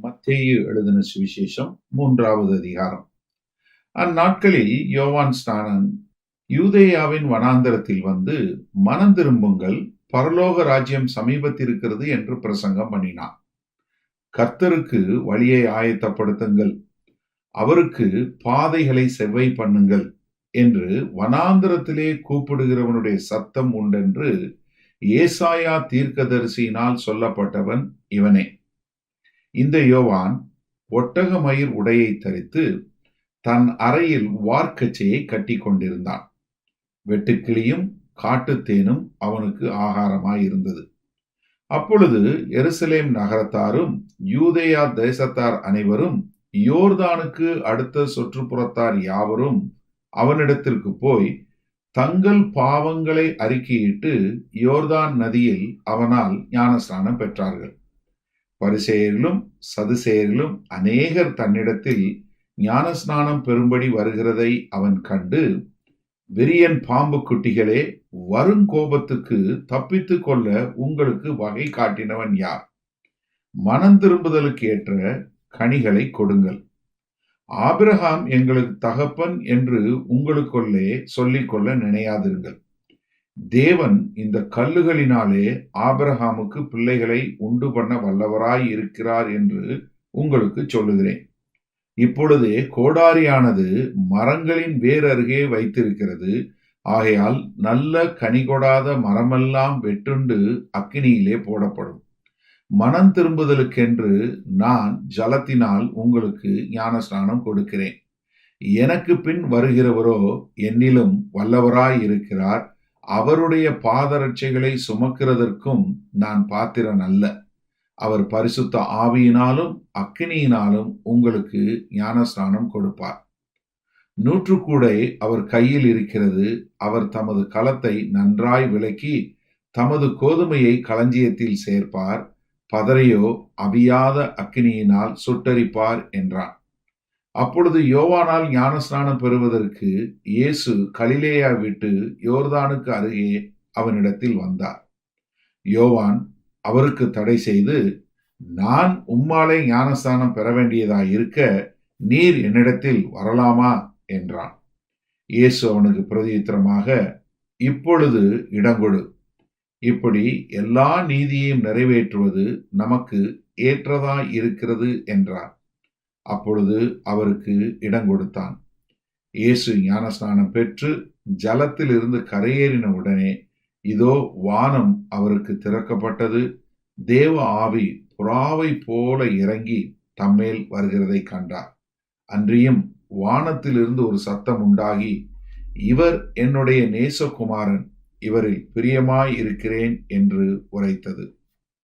மத்தேயு எழுதின சுவிசேஷம் 3வது அதிகாரம். அந்நாட்களில் யோவான் ஸ்நானன் யூதேயாவின் வனாந்தரத்தில் வந்து, மனம் திரும்புங்கள், பரலோக ராஜ்யம் சமீபத்திருக்கிறது என்று பிரசங்கம் பண்ணினான். கர்த்தருக்கு வழியை ஆயத்தப்படுத்துங்கள், அவருக்கு பாதைகளை செவ்வை பண்ணுங்கள் என்று வனாந்தரத்திலே கூப்பிடுகிறவனுடைய சத்தம் உண்டென்று ஏசாயா தீர்க்கதரிசியினால் சொல்லப்பட்டவன் இவனே. இந்த யோவான் ஒட்டக மயிர் உடையை தரித்து தன் அறையில் வார்க்கச்சையை கட்டி கொண்டிருந்தான். வெட்டுக்கிளியும் காட்டுத்தேனும் அவனுக்கு ஆகாரமாயிருந்தது. அப்பொழுது எருசலேம் நகரத்தாரும் யூதேயா தேசத்தார் அனைவரும் யோர்தானுக்கு அடுத்த சுற்றுப்புறத்தார் யாவரும் அவனிடத்திற்கு போய் தங்கள் பாவங்களை அறிக்கையிட்டு யோர்தான் நதியில் அவனால் ஞானஸ்நானம் பெற்றார்கள். பரிசேயர்களும் சதுசேயர்களும் அநேகர் தன்னிடத்தில் ஞானஸ்நானம் பெறும்படி வருகிறதை அவன் கண்டு, விரியன் பாம்பு குட்டிகளே, வருங்கோபத்துக்கு தப்பித்துக் கொள்ள உங்களுக்கு வகை காட்டினவன் யார்? மனம் திரும்புதலுக்கு ஏற்ற கனிகளை கொடுங்கள். ஆபிரகாம் எங்களுக்கு தகப்பன் என்று உங்களுக்குள்ளே சொல்லிக்கொள்ள நினையாதிருங்கள். தேவன் இந்த கல்லுகளினாலே ஆபிரகாமுக்கு பிள்ளைகளை உண்டு பண்ண வல்லவராய் இருக்கிறார் என்று உங்களுக்கு சொல்லுகிறேன். இப்பொழுதே கோடாரியானது மரங்களின் வேர் அருகே வைத்திருக்கிறது. ஆகையால் நல்ல கனி கொடாத மரமெல்லாம் வெட்டுண்டு அக்கினியிலே போடப்படும். மனம் திரும்புதலுக்கென்று நான் ஜலத்தினால் உங்களுக்கு ஞானஸ்நானம் கொடுக்கிறேன். எனக்கு பின் வருகிறவரோ என்னிலும் வல்லவராய் இருக்கிறார். அவருடைய பாதரட்சைகளை சுமக்கிறதற்கும் நான் பாத்திரன் அல்ல. அவர் பரிசுத்த ஆவியினாலும் அக்கினியினாலும் உங்களுக்கு ஞானஸ்நானம் கொடுப்பார். நூற்றுக்கூடை அவர் கையில் இருக்கிறது. அவர் தமது களத்தை நன்றாய் விலக்கி தமது கோதுமையை களஞ்சியத்தில் சேர்ப்பார். பதரையோ அவியாத அக்கினியினால் சுட்டரிப்பார் என்றான். அப்பொழுது யோவானால் ஞானஸ்நானம் பெறுவதற்கு இயேசு கலிலேயா விட்டு யோர்தானுக்கு அருகே அவனிடத்தில் வந்தார். யோவான் அவருக்கு தடை செய்து, நான் உம்மாலே ஞானஸ்நானம் பெற வேண்டியதாயிருக்க நீர் என்னிடத்தில் வரலாமா என்றான். இயேசு அவனுக்கு பிரதியுத்தரமாக, இப்பொழுது இடங்கொடு. இப்படி எல்லா நீதியையும் நிறைவேற்றுவது நமக்கு ஏற்றதாய் இருக்கிறது என்றார். அப்பொழுது அவருக்கு இடம் கொடுத்தான். இயேசு ஞானஸ்நானம் பெற்று ஜலத்தில் இருந்து கரையேறின உடனே இதோ வானம் அவருக்கு திறக்கப்பட்டது. தேவ ஆவி புறாவை போல இறங்கி தம்மேல் வருகிறதை கண்டார். அன்றியும் வானத்திலிருந்து ஒரு சத்தம் உண்டாகி, இவர் என்னுடைய நேசகுமாரன், இவரில் பிரியமாய் இருக்கிறேன் என்று உரைத்தது.